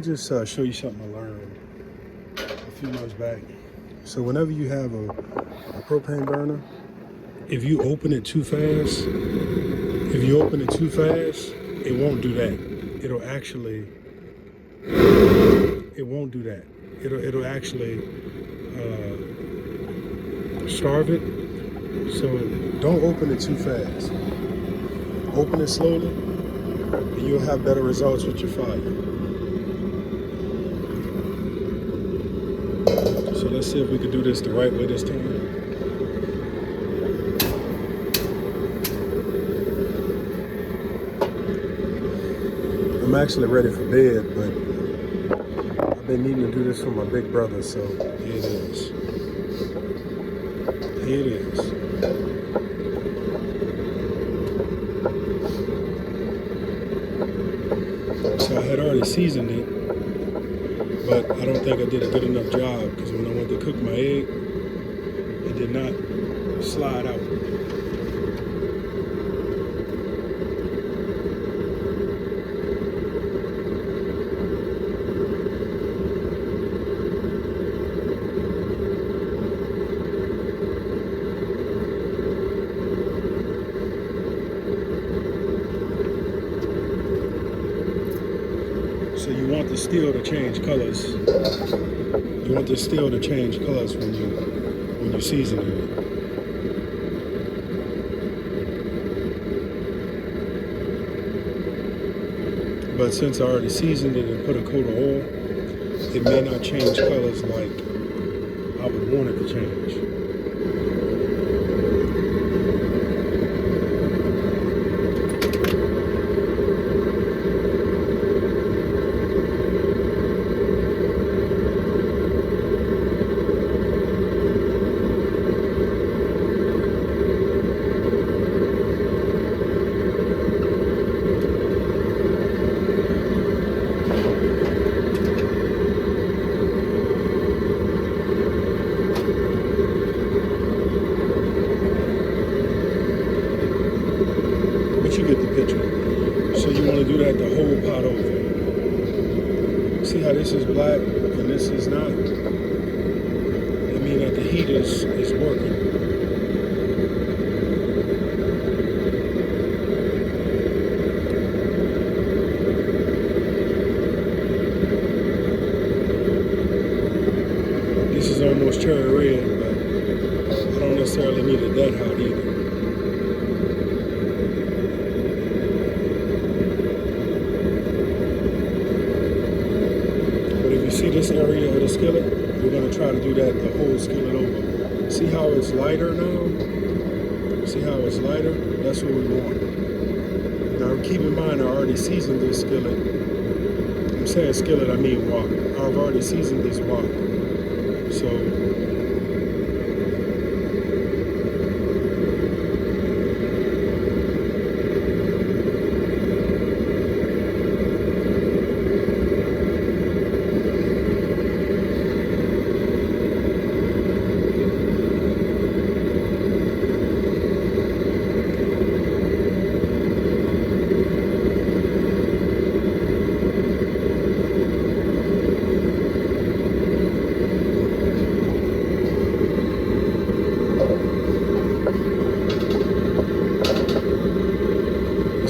Just show you something I learned a few months back. So whenever you have a propane burner, if you open it too fast, it won't do that. It'll actually, it won't do that. It'll actually starve it. So don't open it too fast. Open it slowly, and you'll have better results with your fire. So let's see if we can do this the right way this time. I'm actually ready for bed, but I've been needing to do this for my big brother, so here it is. Here it is. So I had already seasoned it, but I don't think I did a good enough job because when I went to cook my egg, it did not slide out. So you want the steel to change colors. You want the steel to change colors when you season it. But since I already seasoned it and put a coat of oil, it may not change colors like I would want it to change. You get the picture. So you want to do that the whole pot over. See how this is black and this is not? I mean that the heat is working. This is almost cherry red, but I don't necessarily need it that hot either. See this area of the skillet? We're going to try to do that the whole skillet over. See how it's lighter now? See how it's lighter? That's what we want. Now keep in mind I already seasoned this skillet. I'm saying skillet, I mean wok. I've already seasoned this wok. So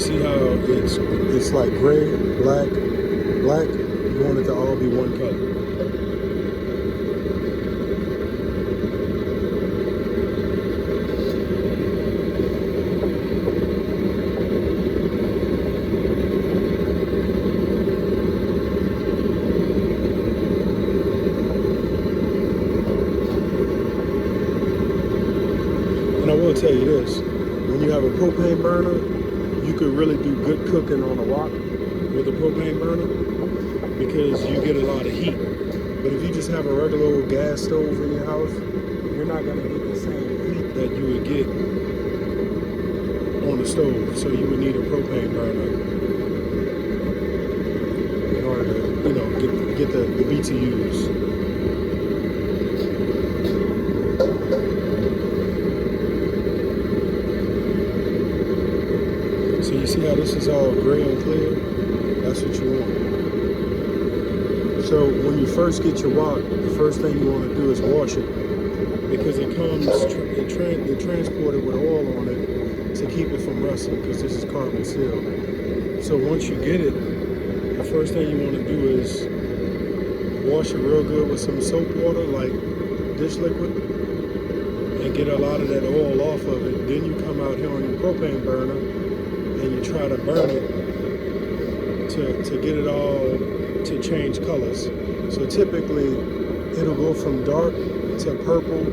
see how it's like gray, black, black. You want it to all be one color. And I will tell you this, when you have a propane burner, you could really do good cooking on a wok with a propane burner because you get a lot of heat. But if you just have a regular old gas stove in your house, you're not going to get the same heat that you would get on the stove. So you would need a propane burner in order to, get the BTUs. So you see how this is all gray and clear? That's what you want. So when you first get your wok, the first thing you want to do is wash it, because it comes they transport it with oil on it to keep it from rusting, because this is carbon steel. So once you get it, the first thing you want to do is wash it real good with some soap water, like dish liquid, and get a lot of that oil off of it. Then you come out here on your propane burner and you try to burn it to get it all to change colors. So typically it'll go from dark to purple,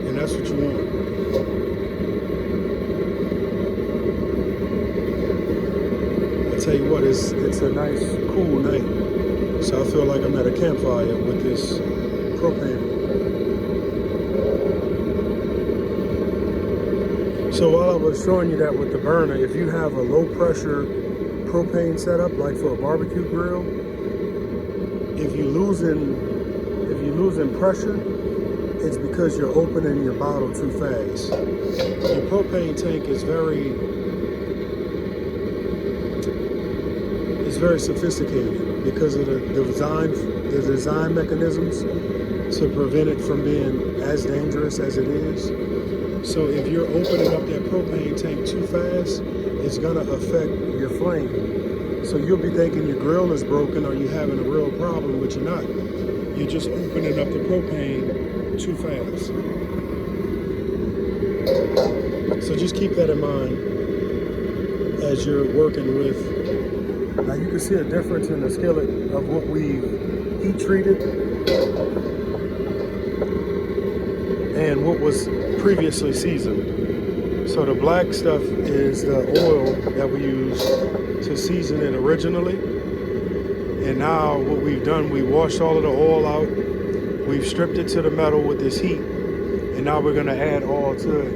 and that's what you want. I tell you what, it's a nice cool night, so I feel like I'm at a campfire with this propane. So while I was showing you that with the burner, if you have a low pressure propane setup, like for a barbecue grill, if you're losing pressure, it's because you're opening your bottle too fast. Your propane tank is very sophisticated because of the design mechanisms to prevent it from being as dangerous as it is. So if you're opening up that propane tank too fast, it's gonna affect your flame. So you'll be thinking your grill is broken or you're having a real problem, but you're not. You're just opening up the propane too fast. So just keep that in mind as you're working with. Now you can see a difference in the skillet of what we've heat treated and what was previously seasoned. So the black stuff is the oil that we used to season it originally. And now what we've done, we washed all of the oil out. We've stripped it to the metal with this heat. And now we're gonna add all to it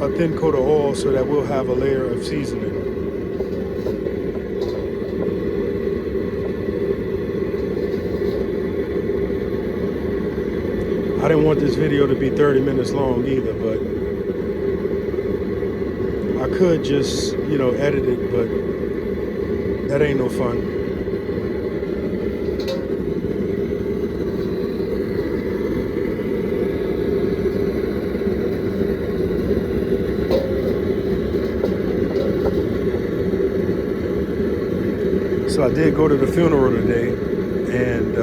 a thin coat of oil so that we'll have a layer of seasoning. I didn't want this video to be 30 minutes long either, but I could just, edit it, but that ain't no fun. So I did go to the funeral today, and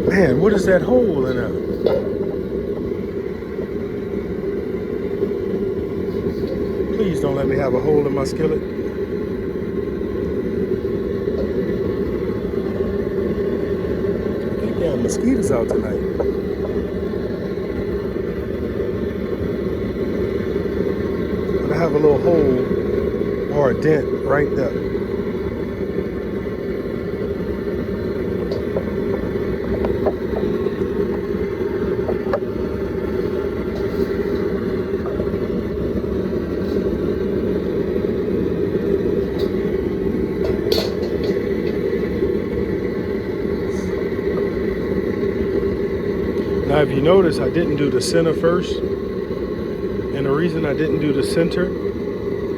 man, what is that hole in there? Please don't let me have a hole in my skillet. I think there are mosquitoes out tonight. But I have a little hole or a dent right there. Now, if you notice, I didn't do the center first. And the reason I didn't do the center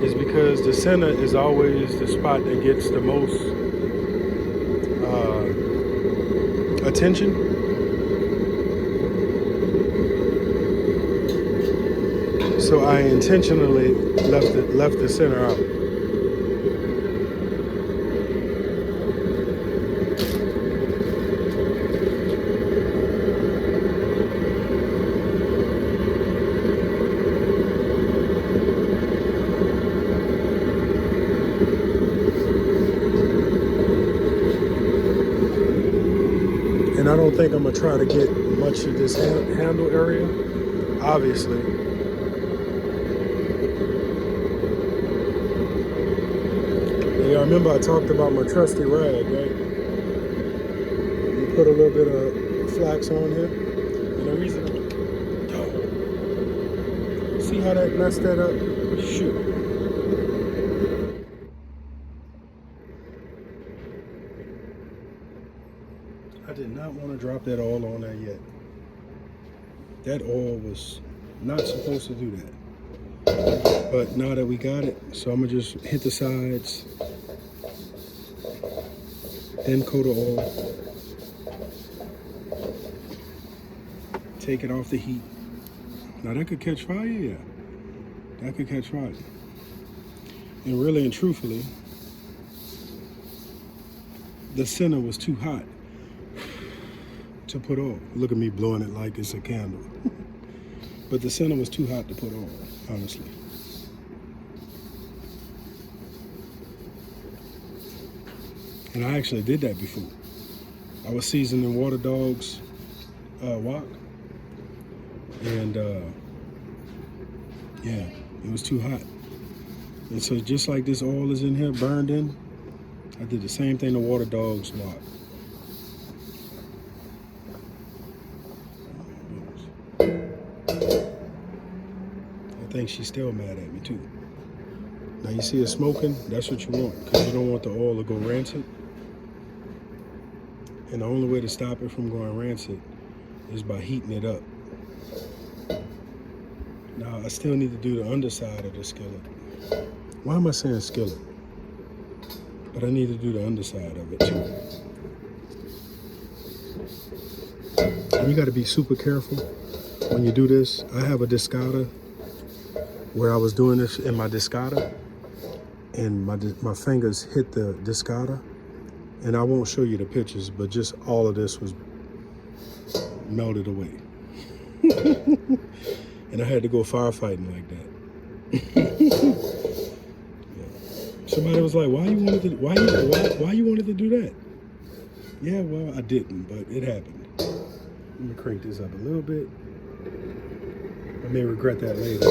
is because the center is always the spot that gets the most attention. So I intentionally left the center out. And I don't think I'm gonna try to get much of this handle area, obviously. Yeah, I remember I talked about my trusty rag, right? You put a little bit of flax on here. And the reason, see how that messed that up? Shoot. I did not want to drop that oil on there yet. That oil was not supposed to do that. But now that we got it, so I'm gonna just hit the sides, then coat of oil, take it off the heat. Now that could catch fire, yeah. That could catch fire. And really and truthfully, the center was too hot to put off. Look at me blowing it like it's a candle. But the center was too hot to put off, honestly. And I actually did that before. I was seasoning Water Dog's wok, and yeah, it was too hot. And so just like this oil is in here, burned in, I did the same thing to Water Dog's wok. I think she's still mad at me too. Now you see it smoking, that's what you want, because you don't want the oil to go rancid. And the only way to stop it from going rancid is by heating it up. Now I still need to do the underside of the skillet. Why am I saying skillet? But I need to do the underside of it too. And you gotta be super careful when you do this. I have a discada where I was doing this in my discada, and my fingers hit the discada. And I won't show you the pictures, but just all of this was melted away. And I had to go firefighting like that. Yeah. Somebody was like, why you wanted to do that? Yeah, well, I didn't, but it happened. Let me crank this up a little bit. I may regret that later.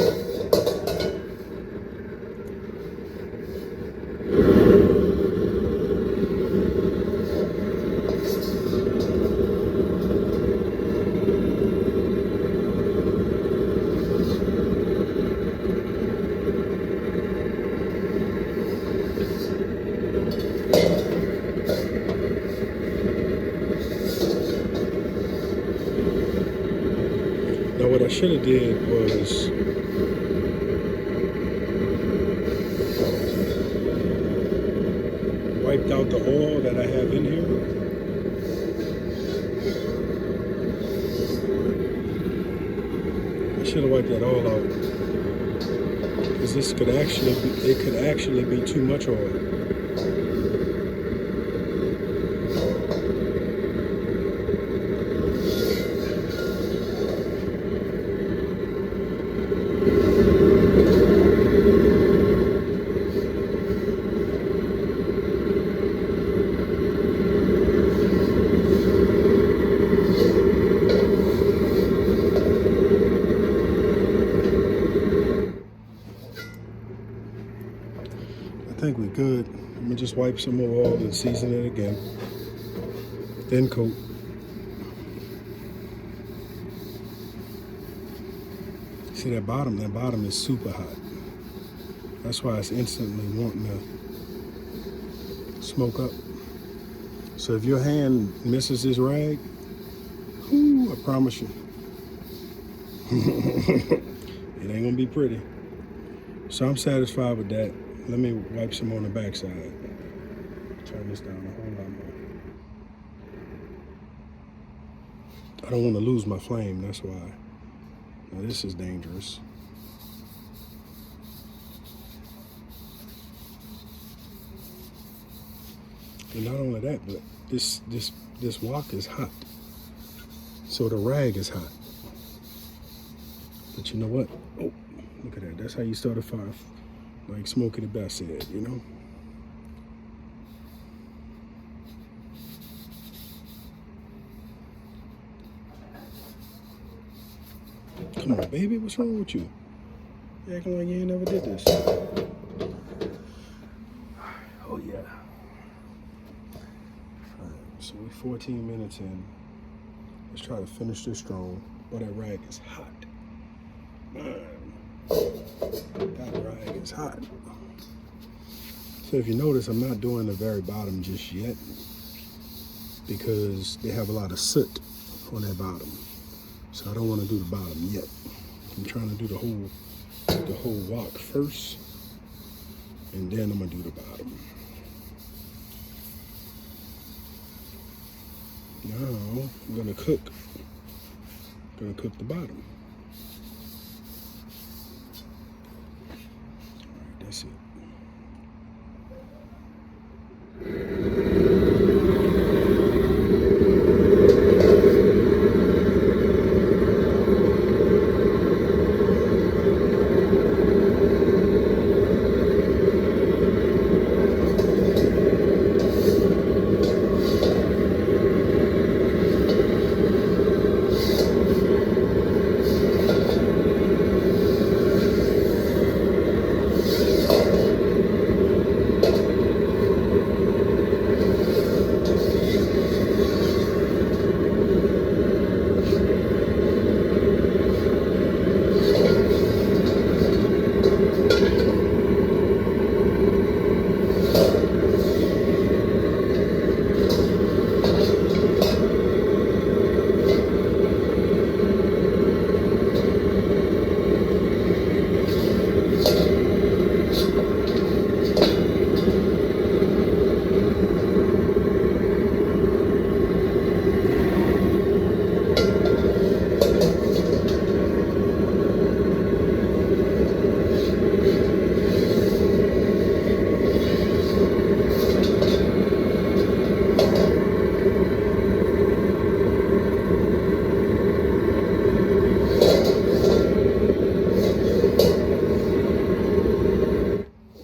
Now what I should have did was wiped out the oil that I have in here. I should have wiped that all out, because this could actually be too much oil. I think we're good. Let me just wipe some more oil and season it again. Then coat. See that bottom is super hot. That's why it's instantly wanting to smoke up. So if your hand misses this rag, whoo, I promise you, it ain't gonna be pretty. So I'm satisfied with that. Let me wipe some on the backside. Turn this down a whole lot more. I don't want to lose my flame, that's why. Now this is dangerous. And not only that, but this wok is hot. So the rag is hot. But you know what? Oh, look at that. That's how you start a fire. Like Smokey the Best said, you know? Come on, baby, what's wrong with you? You acting like you ain't never did this. Oh, yeah. All right, so we're 14 minutes in. Let's try to finish this strong. Oh, that rag is hot. Man. That rag is hot. So if you notice, I'm not doing the very bottom just yet, because they have a lot of soot on their bottom. So I don't want to do the bottom yet. I'm trying to do the whole the whole wok first, and then I'm gonna do the bottom. Now I'm gonna cook the bottom. All right, that's it.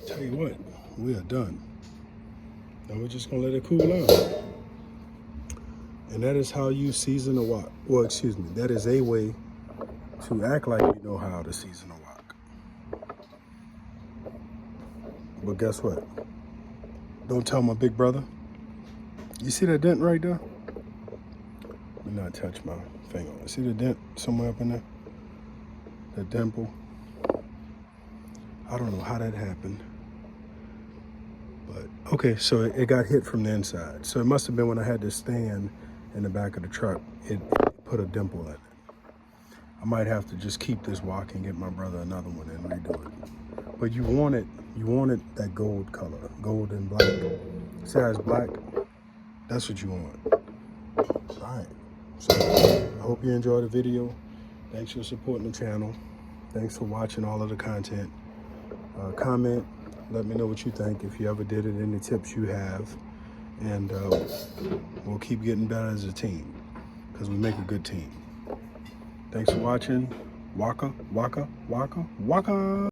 Tell you what, we are done. Now we're just gonna let it cool out. And that is how you season a wok. Well, excuse me, that is a way to act like you know how to season a wok. But guess what? Don't tell my big brother. You see that dent right there? Let me not touch my finger. See the dent somewhere up in there? That dimple? I don't know how that happened. But, okay, so it got hit from the inside. So it must have been when I had this stand in the back of the truck, it put a dimple in it. I might have to just keep this wok and get my brother another one and redo it. But you want it that gold color, gold and black. See how it's black? That's what you want. All right, so I hope you enjoyed the video. Thanks for supporting the channel. Thanks for watching all of the content. Comment, let me know what you think, if you ever did it, any tips you have. And we'll keep getting better as a team, because we make a good team. Thanks for watching. Waka, waka, waka, waka.